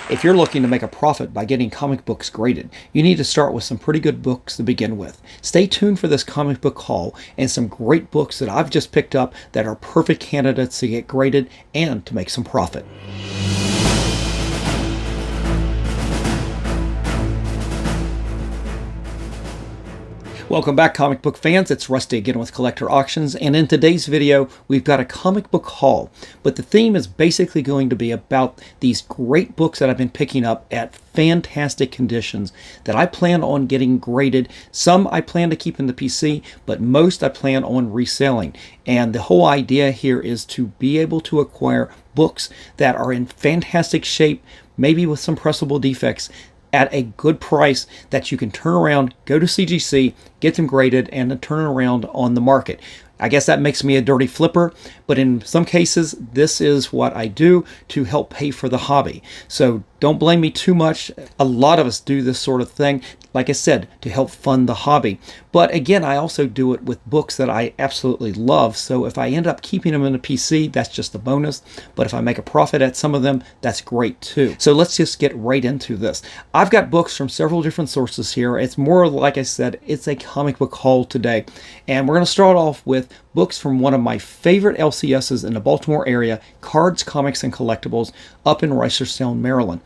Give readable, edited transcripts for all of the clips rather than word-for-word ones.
If you're looking to make a profit by getting comic books graded, you need to start with some pretty good books to begin with. Stay tuned for this comic book haul and some great books that I've just picked up that are perfect candidates to get graded and to make some profit. Welcome back, comic book fans. It's Rusty again with Collector Auctions, and in today's video we've got a comic book haul, but the theme is basically going to be about these great books that I've been picking up at fantastic conditions that I plan on getting graded. Some I plan to keep in the PC, but most I plan on reselling. And the whole idea here is to be able to acquire books that are in fantastic shape, maybe with some pressable defects, at a good price that you can turn around, go to CGC, get them graded, and then turn around on the market. I guess that makes me a dirty flipper, but in some cases, this is what I do to help pay for the hobby. So don't blame me too much. A lot of us do this sort of thing, like I said, to help fund the hobby. But again, I also do it with books that I absolutely love. So if I end up keeping them in a PC, that's just a bonus. But if I make a profit at some of them, that's great too. So let's just get right into this. I've got books from several different sources here. It's more, like I said, it's a comic book haul today. And we're going to start off with books from one of my favorite LCSs in the Baltimore area, Cards, Comics, and Collectibles, up in Reisterstown, Maryland.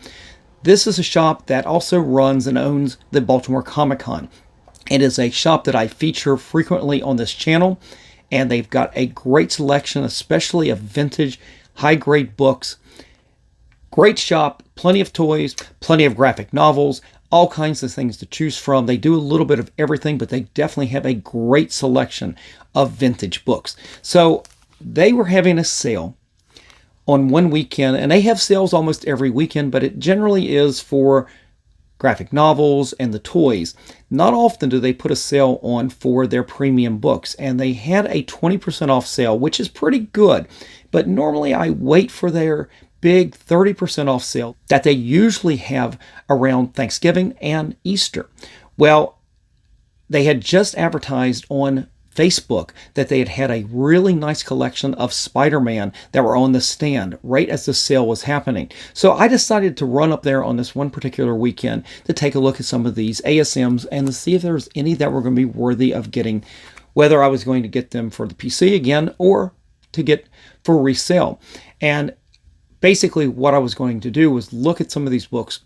This is a shop that also runs and owns the Baltimore Comic Con. It is a shop that I feature frequently on this channel, and they've got a great selection, especially of vintage, high-grade books. Great shop, plenty of toys, plenty of graphic novels, all kinds of things to choose from. They do a little bit of everything, but they definitely have a great selection of vintage books. So they were having a sale on one weekend, and they have sales almost every weekend, but it generally is for graphic novels and the toys. Not often do they put a sale on for their premium books, and they had a 20% off sale, which is pretty good. But normally I wait for their big 30% off sale that they usually have around Thanksgiving and Easter. Well, they had just advertised on Facebook that they had had a really nice collection of Spider-Man that were on the stand right as the sale was happening. So I decided to run up there on this one particular weekend to take a look at some of these ASMs and to see if there was any that were going to be worthy of getting, whether I was going to get them for the PC again or to get for resale. And basically what I was going to do was look at some of these books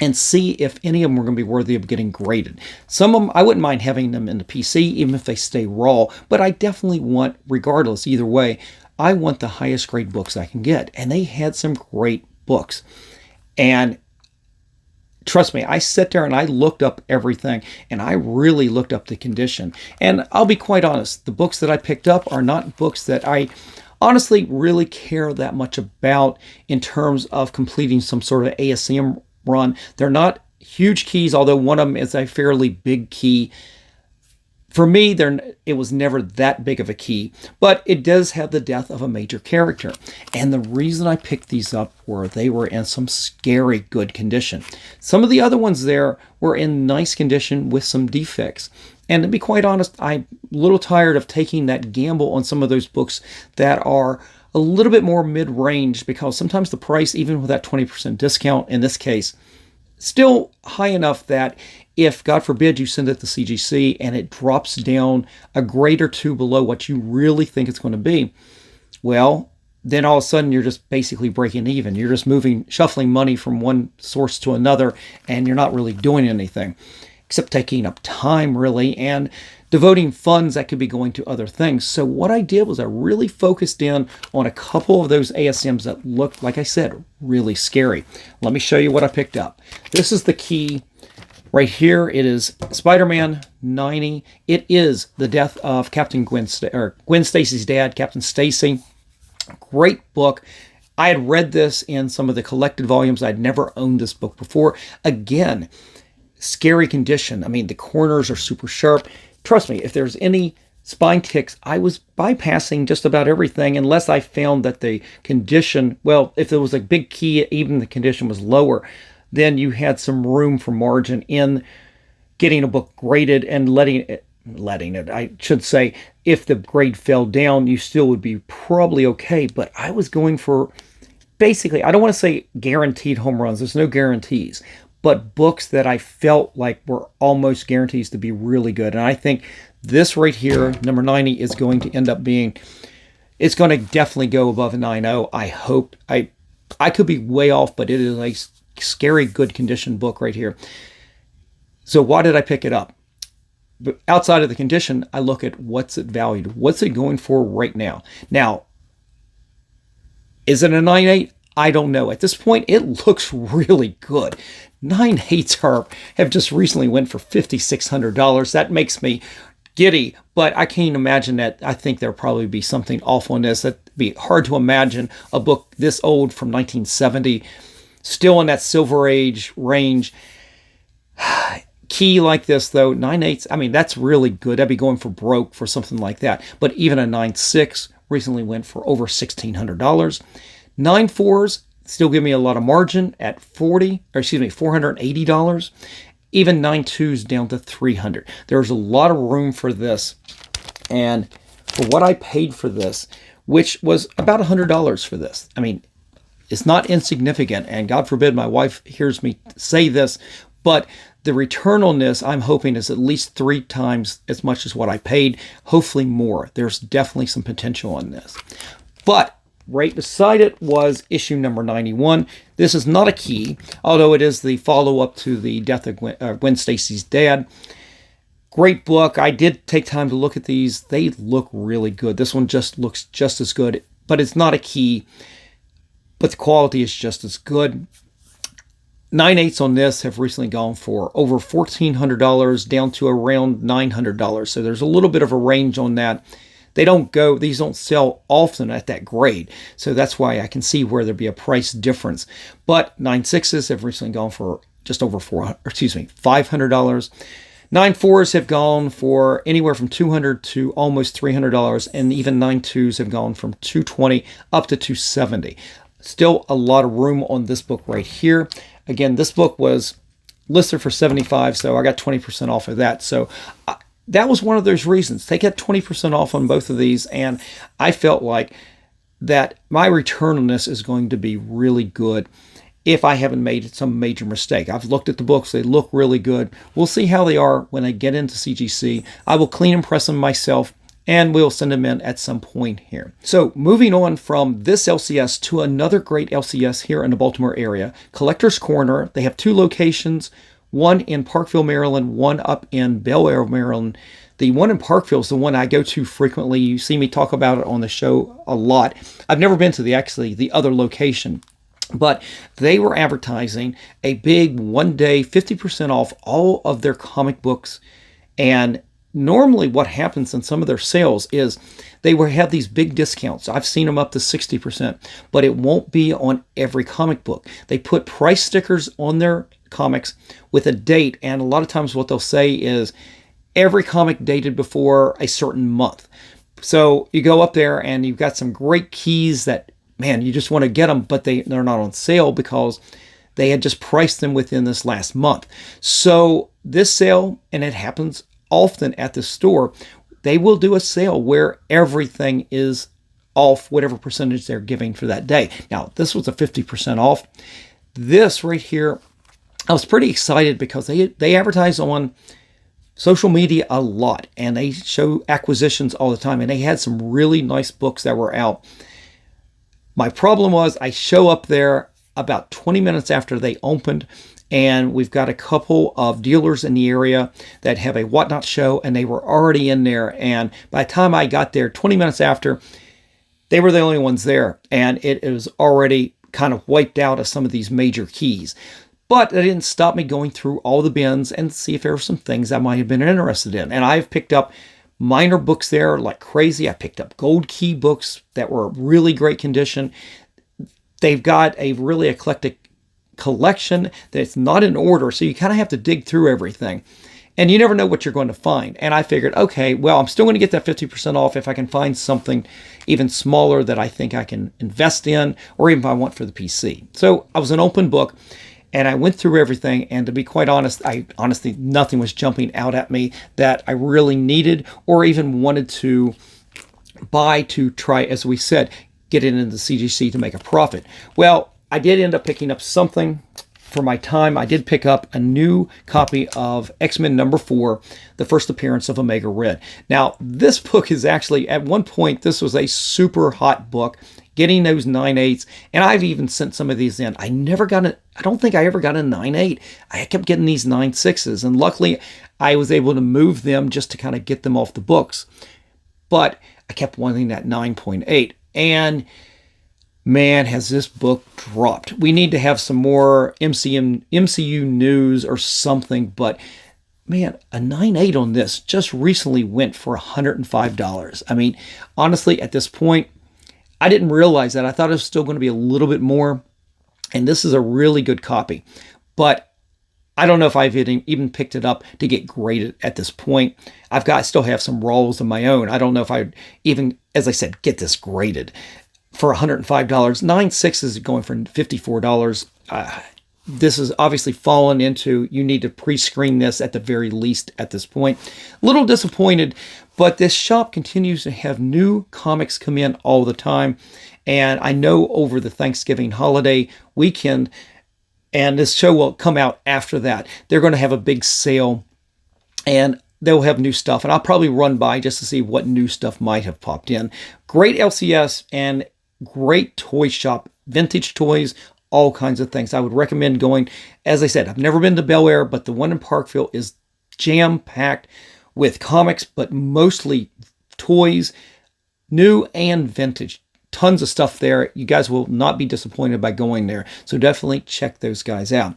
and see if any of them were going to be worthy of getting graded. Some of them, I wouldn't mind having them in the PC, even if they stay raw, but I definitely want, regardless, either way, I want the highest grade books I can get. And they had some great books. And trust me, I sat there and I looked up everything, and I really looked up the condition. And I'll be quite honest, the books that I picked up are not books that I honestly really care that much about in terms of completing some sort of ASM run. They're not huge keys, although one of them is a fairly big key. For me, it was never that big of a key, but it does have the death of a major character. And the reason I picked these up were they were in some scary good condition. Some of the other ones there were in nice condition with some defects. And to be quite honest, I'm a little tired of taking that gamble on some of those books that are a little bit more mid-range, because sometimes the price, even with that 20% discount in this case, still high enough that if, God forbid, you send it to CGC and it drops down a grade or two below what you really think it's going to be, well, then all of a sudden you're just basically breaking even. You're just shuffling money from one source to another, and you're not really doing anything except taking up time, really, and devoting funds that could be going to other things. So what I did was I really focused in on a couple of those ASMs that looked, like I said, really scary. Let me show you what I picked up. This is the key right here. It is Spider-Man 90. It is the death of Captain Gwen Stacy's dad, Captain Stacy. Great book. I had read this in some of the collected volumes. I'd never owned this book before. Again, scary condition. I mean, the corners are super sharp. Trust me, if there's any spine ticks, I was bypassing just about everything unless I found that the condition, well, if there was a big key, even the condition was lower, then you had some room for margin in getting a book graded and letting it, I should say, if the grade fell down, you still would be probably okay. But I was going for basically, I don't want to say guaranteed home runs. There's no guarantees, but books that I felt like were almost guarantees to be really good. And I think this right here, number 90, is going to end up being, it's going to definitely go above a 9.0. I hope. I could be way off, but it is a scary good condition book right here. So why did I pick it up? But outside of the condition, I look at what's it valued. What's it going for right now? Now, is it a 9.8? I don't know. At this point, it looks really good. 9.8s have just recently went for $5,600. That makes me giddy, but I can't imagine that. I think there'll probably be something off on this. That'd be hard to imagine a book this old from 1970, still in that Silver Age range. Key like this, though, 9.8s, I mean, that's really good. I'd be going for broke for something like that. But even a 9.6 recently went for over $1,600. 9.4s still give me a lot of margin at $480. Even 9.2s down to $300. There's a lot of room for this. And for what I paid for this, which was about $100 for this, I mean, it's not insignificant. And God forbid my wife hears me say this, but the return on this, I'm hoping, is at least 3 times as much as what I paid, hopefully more. There's definitely some potential on this. But right beside it was issue number 91. This is not a key, although it is the follow-up to the death of Gwen Stacy's dad. Great book. I did take time to look at these. They look really good. This one just looks just as good, but it's not a key, but the quality is just as good. 9.8s on this have recently gone for over $1,400 down to around $900. So there's a little bit of a range on that. These don't sell often at that grade. So that's why I can see where there'd be a price difference. But 9.6s have recently gone for just over $500. 9.4s have gone for anywhere from $200 to almost $300. And even 9.2s have gone from $220 up to $270. Still a lot of room on this book right here. Again, this book was listed for $75, so I got 20% off of that. So that was one of those reasons. They got 20% off on both of these, and I felt like that my return on this is going to be really good if I haven't made some major mistake. I've looked at the books. They look really good. We'll see how they are when I get into CGC. I will clean and press them myself, and we'll send them in at some point here. So moving on from this LCS to another great LCS here in the Baltimore area, Collector's Corner. They have 2 locations, one in Parkville, Maryland, one up in Bel Air, Maryland. The one in Parkville is the one I go to frequently. You see me talk about it on the show a lot. I've never been to the other location, but they were advertising a big one-day 50% off all of their comic books. And normally what happens in some of their sales is they will have these big discounts. I've seen them up to 60%, but it won't be on every comic book. They put price stickers on their comics with a date, and a lot of times what they'll say is every comic dated before a certain month. So you go up there and you've got some great keys that, man, you just want to get them, but they're not on sale because they had just priced them within this last month. So this sale, and it happens often at the store, they will do a sale where everything is off whatever percentage they're giving for that day. Now, this was a 50% off. This right here, I was pretty excited because they advertise on social media a lot, and they show acquisitions all the time, and they had some really nice books that were out. My problem was I show up there about 20 minutes after they opened, and we've got a couple of dealers in the area that have a Whatnot show, and they were already in there. And by the time I got there, 20 minutes after, they were the only ones there, and it was already kind of wiped out of some of these major keys. But that didn't stop me going through all the bins and see if there were some things I might have been interested in. And I've picked up minor books there like crazy. I picked up gold key books that were really great condition. They've got a really eclectic collection that's not in order, so you kind of have to dig through everything. And you never know what you're going to find. And I figured, okay, well, I'm still going to get that 50% off if I can find something even smaller that I think I can invest in, or even if I want for the PC. So I was an open book, and I went through everything, and to be quite honest, honestly, nothing was jumping out at me that I really needed or even wanted to buy to try, as we said, get it into the CGC to make a profit. Well, I did end up picking up something for my time. I did pick up a new copy of X-Men #4, the first appearance of Omega Red. Now, this book is actually, at one point, this was a super hot book, getting those 9/8s, and I've even sent some of these in. I don't think I ever got a 9/8. I kept getting these 9/6s, and luckily I was able to move them just to kind of get them off the books. But I kept wanting that 9.8, and man, has this book dropped. We need to have some more MCU news or something, but man, a 9.8 on this just recently went for $105. I mean, honestly, at this point, I didn't realize that. I thought it was still going to be a little bit more, and this is a really good copy. But I don't know if I've even picked it up to get graded at this point. I still have some rolls of my own. I don't know if I'd even, as I said, get this graded for $105. 9/6 is going for $54. This is obviously fallen into, you need to pre-screen this at the very least at this point. A little disappointed, but this shop continues to have new comics come in all the time. And I know over the Thanksgiving holiday weekend, and this show will come out after that, they're going to have a big sale, and they'll have new stuff. And I'll probably run by just to see what new stuff might have popped in. Great LCS and great toy shop, vintage toys, all kinds of things. I would recommend going. As I said, I've never been to Bel Air, but the one in Parkville is jam-packed with comics, but mostly toys, new and vintage. Tons of stuff there. You guys will not be disappointed by going there. So definitely check those guys out.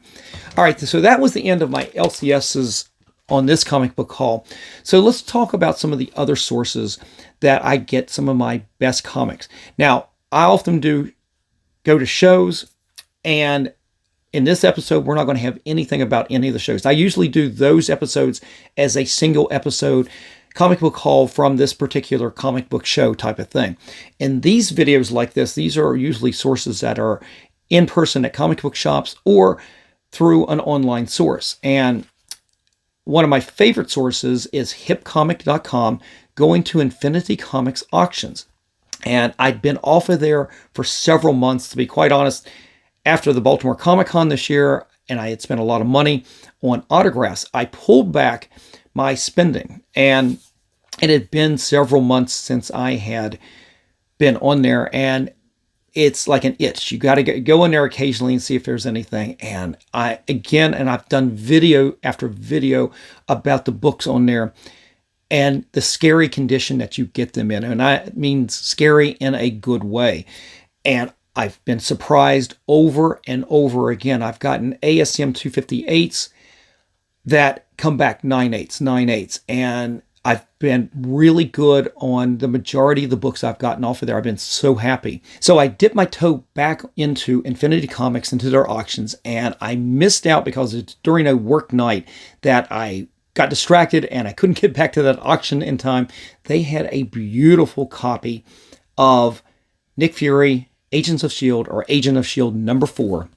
All right, so that was the end of my LCSs on this comic book haul. So let's talk about some of the other sources that I get some of my best comics. Now, I often do go to shows, and in this episode, we're not going to have anything about any of the shows. I usually do those episodes as a single episode comic book haul from this particular comic book show type of thing. In these videos like this, these are usually sources that are in person at comic book shops or through an online source. And one of my favorite sources is hipcomic.com, going to Infinity Comics auctions. And I'd been off of there for several months, to be quite honest. After the Baltimore Comic Con this year, and I had spent a lot of money on autographs, I pulled back my spending. And it had been several months since I had been on there, and it's like an itch. You got to go in there occasionally and see if there's anything. And I've done video after video about the books on there and the scary condition that you get them in. And I mean scary in a good way. And I've been surprised over and over again. I've gotten ASM 258s that come back 9/8s. And I've been really good on the majority of the books I've gotten off of there. I've been so happy. So I dipped my toe back into Infinity Comics, into their auctions, and I missed out because it's during a work night that I got distracted and I couldn't get back to that auction in time. They had a beautiful copy of Nick Fury, Agents of S.H.I.E.L.D. or Agent of S.H.I.E.L.D. #4.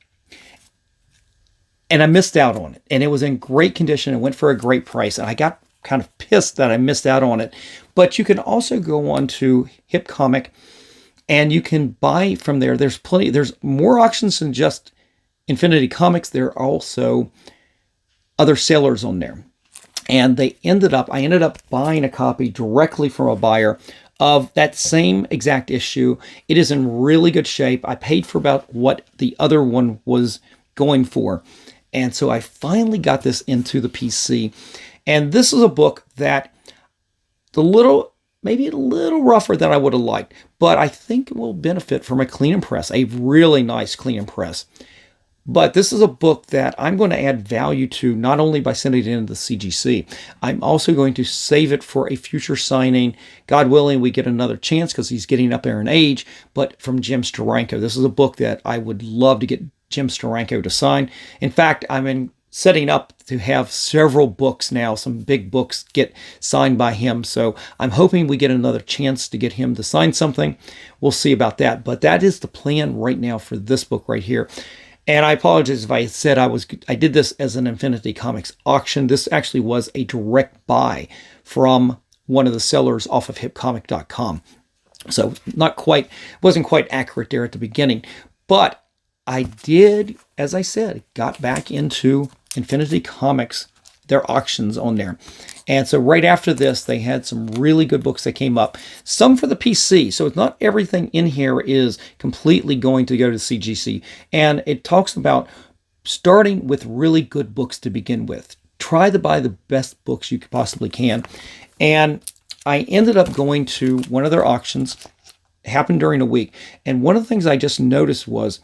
And I missed out on it. And it was in great condition. It went for a great price. And I got kind of pissed that I missed out on it. But you can also go on to Hip Comic and you can buy from there. There's more auctions than just Infinity Comics. There are also other sellers on there. And I ended up buying a copy directly from a buyer of that same exact issue. It is in really good shape. I paid for about what the other one was going for. And so I finally got this into the PC. And this is a book that maybe a little rougher than I would have liked, but I think it will benefit from a clean and press, a really nice clean and press. But this is a book that I'm going to add value to, not only by sending it into the CGC, I'm also going to save it for a future signing. God willing, we get another chance because he's getting up there in age, but from Jim Steranko. This is a book that I would love to get Jim Steranko to sign. In fact, I'm setting up to have several books now, some big books get signed by him. So I'm hoping we get another chance to get him to sign something. We'll see about that. But that is the plan right now for this book right here. And I apologize if I said I did this as an Infinity Comics auction. This actually was a direct buy from one of the sellers off of hipcomic.com. So wasn't quite accurate there at the beginning. But I did, as I said, got back into Infinity Comics, their auctions on there. And so right after this, they had some really good books that came up. Some for the PC. So it's not everything in here is completely going to go to CGC. And it talks about starting with really good books to begin with. Try to buy the best books you possibly can. And I ended up going to one of their auctions. It happened during a week. And one of the things I just noticed was,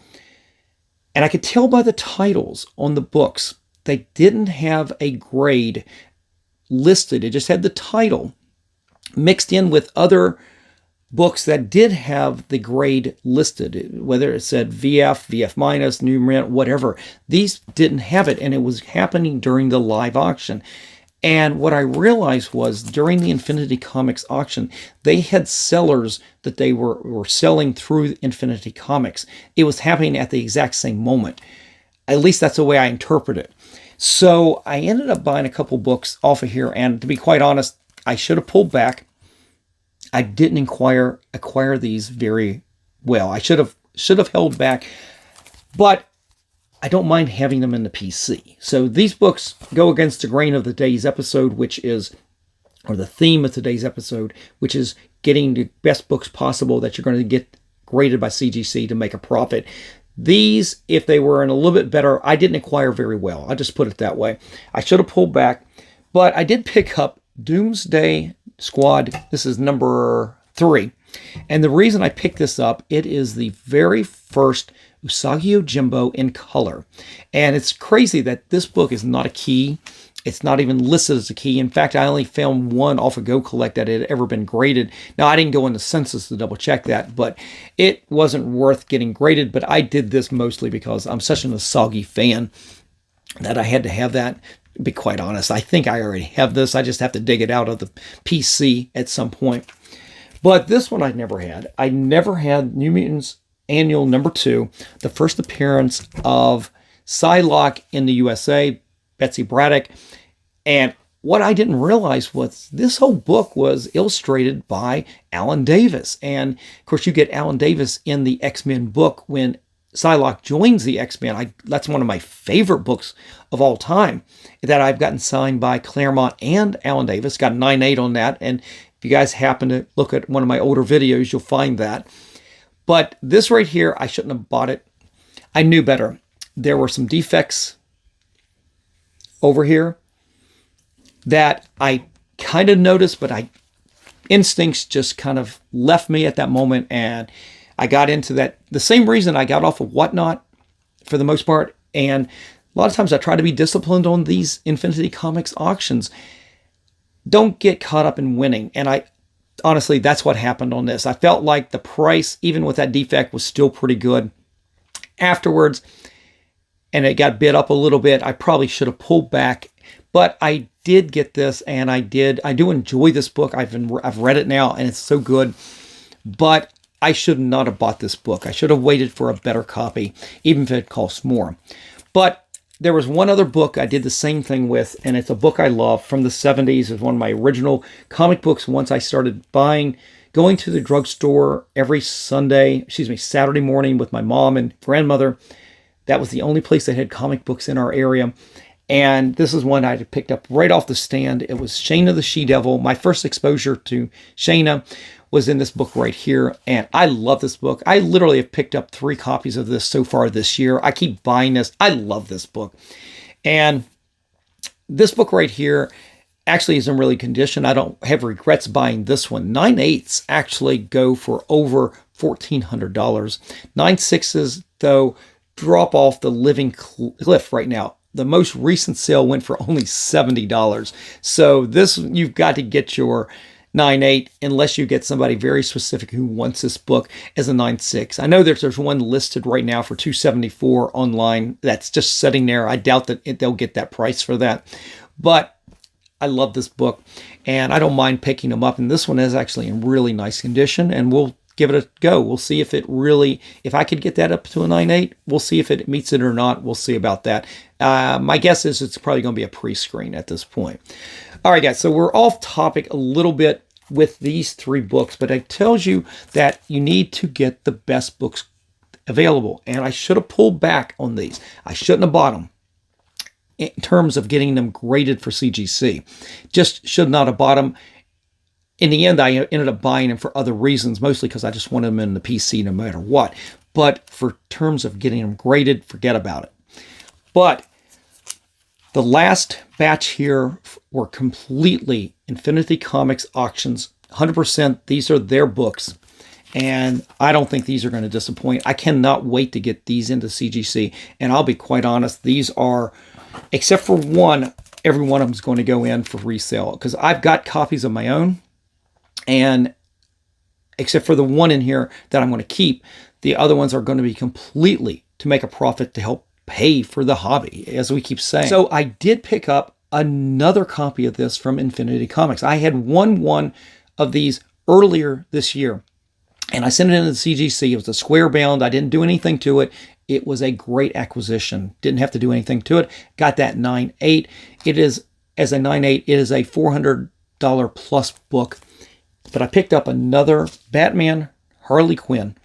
and I could tell by the titles on the books, they didn't have a grade listed. It just had the title mixed in with other books that did have the grade listed, whether it said VF, VF minus, new rent, whatever. These didn't have it, and it was happening during the live auction. And what I realized was during the Infinity Comics auction, they had sellers that they were selling through Infinity Comics. It was happening at the exact same moment. At least that's the way I interpret it. So I ended up buying a couple books off of here. And to be quite honest, I should have pulled back. I didn't acquire these very well. I should have held back. But I don't mind having them in the PC. So these books go against the grain of today's episode, or the theme of today's episode, which is getting the best books possible that you're going to get graded by CGC to make a profit. These, if they were in a little bit better, I didn't acquire very well. I'll just put it that way. I should have pulled back, but I did pick up Doomsday Squad. This is number 3. And the reason I picked this up, it is the very first Usagi Yojimbo in color. And it's crazy that this book is not a key. It's not even listed as a key. In fact, I only found one off of Go Collect that had ever been graded. Now, I didn't go into Census to double check that, but it wasn't worth getting graded. But I did this mostly because I'm such an Usagi fan that I had to have that. To be quite honest, I think I already have this. I just have to dig it out of the PC at some point. But this one I never had. I never had New Mutants Annual number 2, the first appearance of Psylocke in the USA, Betsy Braddock. And what I didn't realize was this whole book was illustrated by Alan Davis. And of course, you get Alan Davis in the X-Men book when Psylocke joins the X-Men. That's one of my favorite books of all time that I've gotten signed by Claremont and Alan Davis. Got 9.8 on that. And if you guys happen to look at one of my older videos, you'll find that. But this right here, I shouldn't have bought it. I knew better. There were some defects over here that I kind of noticed, but instincts just kind of left me at that moment. And I got into that. The same reason I got off of Whatnot for the most part. And a lot of times I try to be disciplined on these Infinity Comics auctions. Don't get caught up in winning. And honestly, that's what happened on this. I felt like the price, even with that defect, was still pretty good. Afterwards, and it got bid up a little bit, I probably should have pulled back. But I did get this, and I do enjoy this book. I've read it now, and it's so good. But I should not have bought this book. I should have waited for a better copy, even if it costs more. But there was one other book I did the same thing with, and it's a book I love from the 70s. It's one of my original comic books once I started going to the drugstore every Saturday morning with my mom and grandmother. That was the only place that had comic books in our area. And this is one I had picked up right off the stand. It was Shayna the She-Devil. My first exposure to Shayna was in this book right here. And I love this book. I literally have picked up 3 copies of this so far this year. I keep buying this. I love this book. And this book right here actually is in really condition. I don't have regrets buying this one. 9/8 actually go for over $1,400. 9/6, though, drop off the living cliff right now. The most recent sale went for only $70. So this, you've got to get your 9/8 unless you get somebody very specific who wants this book as a 9/6. I know there's one listed right now for $274 online that's just sitting there. I doubt that they'll get that price for that. But I love this book, and I don't mind picking them up. And this one is actually in really nice condition, and we'll give it a go. We'll see if if I could get that up to a 9/8, we'll see if it meets it or not. We'll see about that. My guess is it's probably going to be a pre-screen at this point. All right, guys, so we're off topic a little bit, with these 3 books, but it tells you that you need to get the best books available. And I should have pulled back on these. I shouldn't have bought them in terms of getting them graded for CGC. Just should not have bought them. In the end, I ended up buying them for other reasons, mostly because I just wanted them in the PC no matter what. But for terms of getting them graded, forget about it. But the last batch here were completely Infinity Comics auctions, 100%. These are their books, and I don't think these are going to disappoint. I cannot wait to get these into CGC, and I'll be quite honest, these are, except for one, every one of them is going to go in for resale, because I've got copies of my own, and except for the one in here that I'm going to keep, the other ones are going to be completely to make a profit to help pay for the hobby, as we keep saying. So I did pick up another copy of this from Infinity Comics. I had one of these earlier this year, and I sent it into the CGC. It was a square bound. I didn't do anything to it. It was a great acquisition. Didn't have to do anything to it. Got that 9.8. It is, as a 9.8, it is a $400 plus book. But I picked up another Batman Harley Quinn.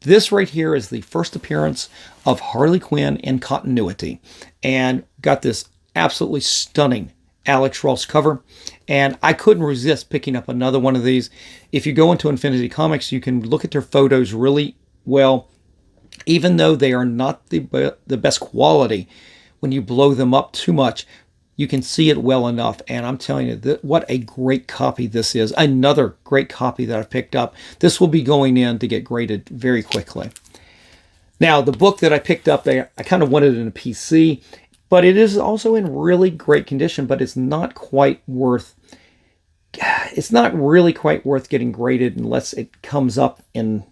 This right here is the first appearance of Harley Quinn in continuity. And got this absolutely stunning Alex Ross cover. And I couldn't resist picking up another one of these. If you go into Infinity Comics, you can look at their photos really well. Even though they are not the best quality, when you blow them up too much, you can see it well enough. And I'm telling you, what a great copy this is. Another great copy that I've picked up. This will be going in to get graded very quickly. Now, the book that I picked up, I kind of wanted it in a PC, but it is also in really great condition, but it's not really quite worth getting graded unless it comes up in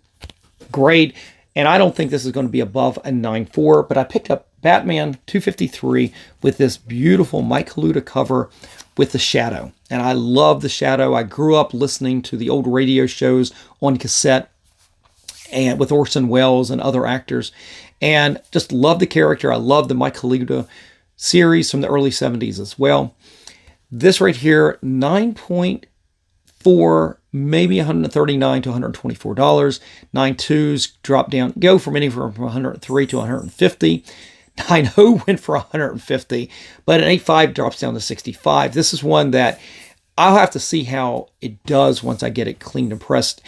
grade. And I don't think this is going to be above a 9.4, but I picked up Batman 253 with this beautiful Mike Kaluta cover with the Shadow. And I love the Shadow. I grew up listening to the old radio shows on cassette and with Orson Welles and other actors, and just love the character. I love the Mike Kaluta series from the early 70s as well. This right here, 9.4, maybe $139 to $124. 9.2s drop down, go from anywhere from 103 to 150. 9.0 went for 150, but an 8.5 drops down to 65. This is one that I'll have to see how it does once I get it cleaned and pressed.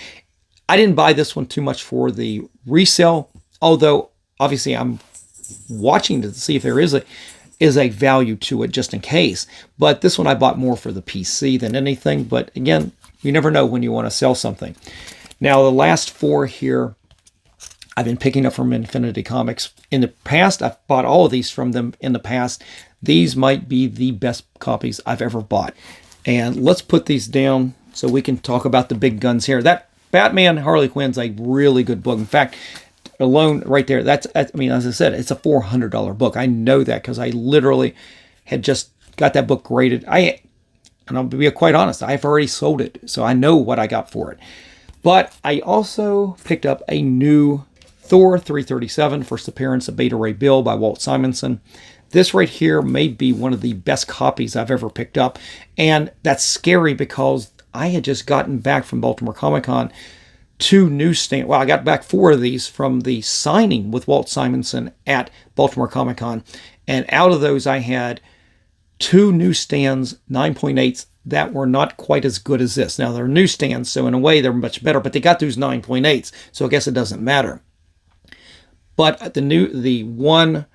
I didn't buy this one too much for the resale, although obviously I'm watching to see if there is a value to it just in case. But this one I bought more for the PC than anything. But again, you never know when you want to sell something. Now, the last 4 here, I've been picking up from Infinity Comics. In the past, I've bought all of these from them in the past. These might be the best copies I've ever bought. And let's put these down so we can talk about the big guns here. That Batman Harley Quinn's a really good book. In fact, alone right there, as I said, it's a $400 book. I know that because I literally had just got that book graded. And I'll be quite honest, I've already sold it, so I know what I got for it. But I also picked up a new Thor 337, first appearance of Beta Ray Bill by Walt Simonson. This right here may be one of the best copies I've ever picked up. And that's scary because I had just gotten back from Baltimore Comic Con 2 newsstands. Well, I got back 4 of these from the signing with Walt Simonson at Baltimore Comic Con. And out of those, I had 2 newsstands, 9.8s, that were not quite as good as this. Now, they're newsstands, so in a way, they're much better, but they got those 9.8s, so I guess it doesn't matter. But the one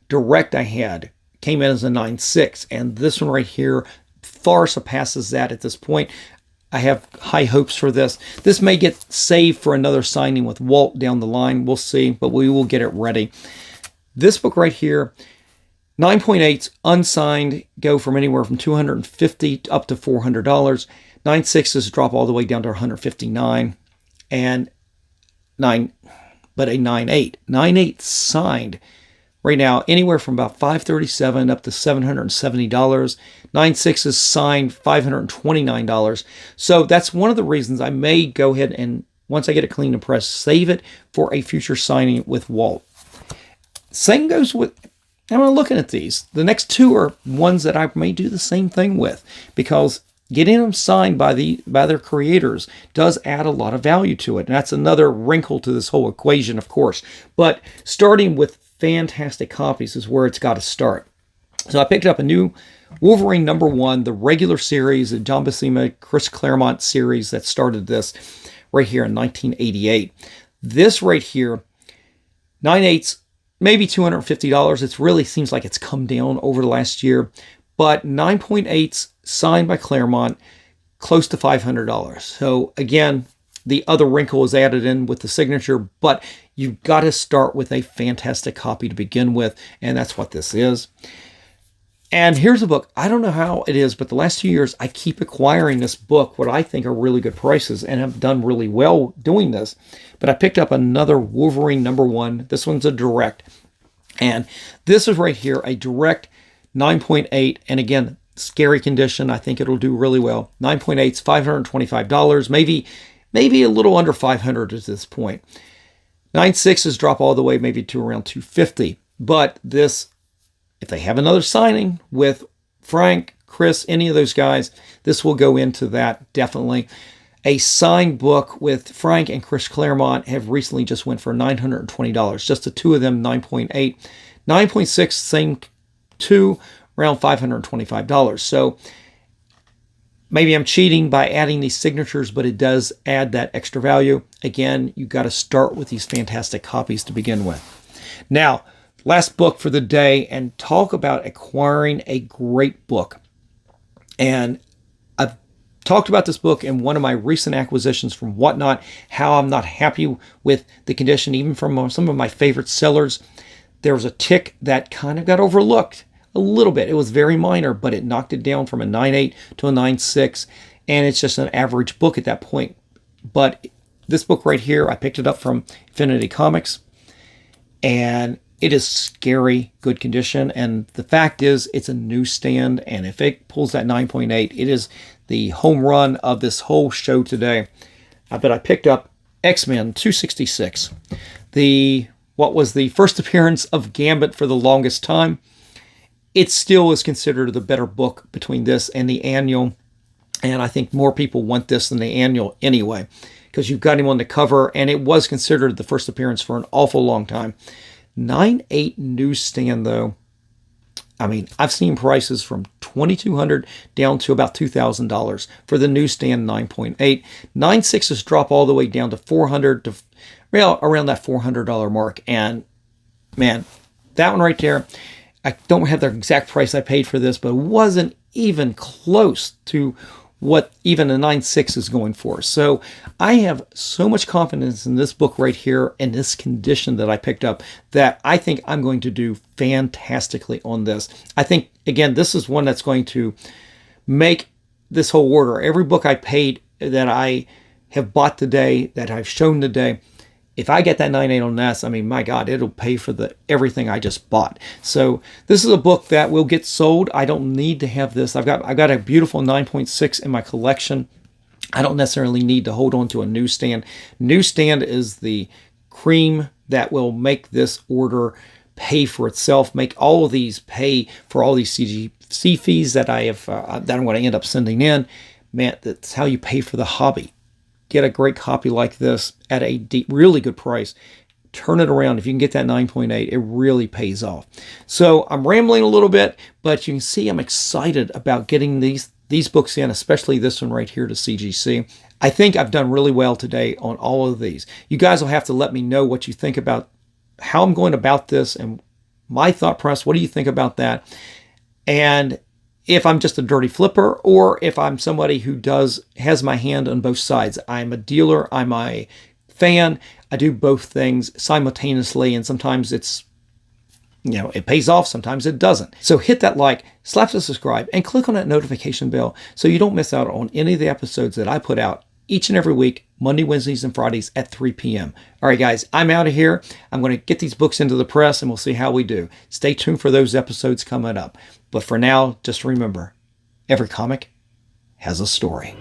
direct I had came in as a 9.6, and this one right here far surpasses that at this point. I have high hopes for this. This may get saved for another signing with Walt down the line. We'll see, but we will get it ready. This book right here, 9.8s unsigned go from anywhere from $250 up to $400. 9.6s drop all the way down to $159, and but a 9.8. 9.8 signed right now anywhere from about $537 up to $770. 9.6 is signed $529. So that's one of the reasons I may go ahead and, once I get it cleaned and pressed, save it for a future signing with Walt. Same goes with, I'm looking at these. The next 2 are ones that I may do the same thing with, because getting them signed by their creators does add a lot of value to it. And that's another wrinkle to this whole equation, of course. But starting with fantastic copies is where it's got to start. So I picked up a new Wolverine #1, the regular series, the John Buscema, Chris Claremont series that started this right here in 1988. This right here, 9/8, maybe $250. It really seems like it's come down over the last year. But 9.8s signed by Claremont, close to $500. So again, the other wrinkle is added in with the signature, but you've got to start with a fantastic copy to begin with, and that's what this is. And here's a book. I don't know how it is, but the last 2 years, I keep acquiring this book, what I think are really good prices, and have done really well doing this. But I picked up another Wolverine #1. This one's a direct. And this is right here, a direct 9.8. And again, scary condition. I think it'll do really well. 9.8 is $525, maybe a little under $500 at this point. 9.6s drop all the way maybe to around $250. But this, if they have another signing with Frank, Chris, any of those guys, this will go into that definitely. A signed book with Frank and Chris Claremont have recently just went for $920. Just the two of them, 9.8. 9.6, same two, around $525. So maybe I'm cheating by adding these signatures, but it does add that extra value. Again, you got to start with these fantastic copies to begin with. Now, last book for the day, and talk about acquiring a great book. And I've talked about this book in one of my recent acquisitions from Whatnot, how I'm not happy with the condition, even from some of my favorite sellers. There was a tick that kind of got overlooked a little bit. It was very minor, but it knocked it down from a 9.8 to a 9.6, and it's just an average book at that point. But this book right here, I picked it up from Infinity Comics, and it is scary good condition. And the fact is, it's a newsstand, and if it pulls that 9.8, it is the home run of this whole show today. But I picked up X-Men 266, what was the first appearance of Gambit for the longest time. It still is considered the better book between this and the annual. And I think more people want this than the annual anyway, because you've got him on the cover, and it was considered the first appearance for an awful long time. 9.8 newsstand, though. I mean, I've seen prices from $2,200 down to about $2,000 for the newsstand 9.8. 9.6s drop all the way down to $400 to around that $400 mark. And man, that one right there, I don't have the exact price I paid for this, but it wasn't even close to what even a 9.6 is going for. So I have so much confidence in this book right here and this condition that I picked up that I think I'm going to do fantastically on this. I think, again, this is one that's going to make this whole order. Every book I paid that I have bought today, that I've shown today, if I get that 9.8 on this, I mean, my God, it'll pay for everything I just bought. So this is a book that will get sold. I don't need to have this. I've got a beautiful 9.6 in my collection. I don't necessarily need to hold on to a newsstand. Newsstand is the cream that will make this order pay for itself, make all of these pay for all these CGC fees that that I'm going to end up sending in. Man, that's how you pay for the hobby. Get a great copy like this at a really good price. Turn it around. If you can get that 9.8, it really pays off. So I'm rambling a little bit, but you can see I'm excited about getting these books in, especially this one right here to CGC. I think I've done really well today on all of these. You guys will have to let me know what you think about how I'm going about this and my thought process. What do you think about that? And if I'm just a dirty flipper, or if I'm somebody who has my hand on both sides. I'm a dealer, I'm a fan, I do both things simultaneously, and sometimes it pays off, sometimes it doesn't. So hit that like, slap the subscribe, and click on that notification bell so you don't miss out on any of the episodes that I put out each and every week, Monday, Wednesdays, and Fridays at 3 p.m. All right, guys, I'm out of here. I'm going to get these books into the press, and we'll see how we do. Stay tuned for those episodes coming up. But for now, just remember, every comic has a story.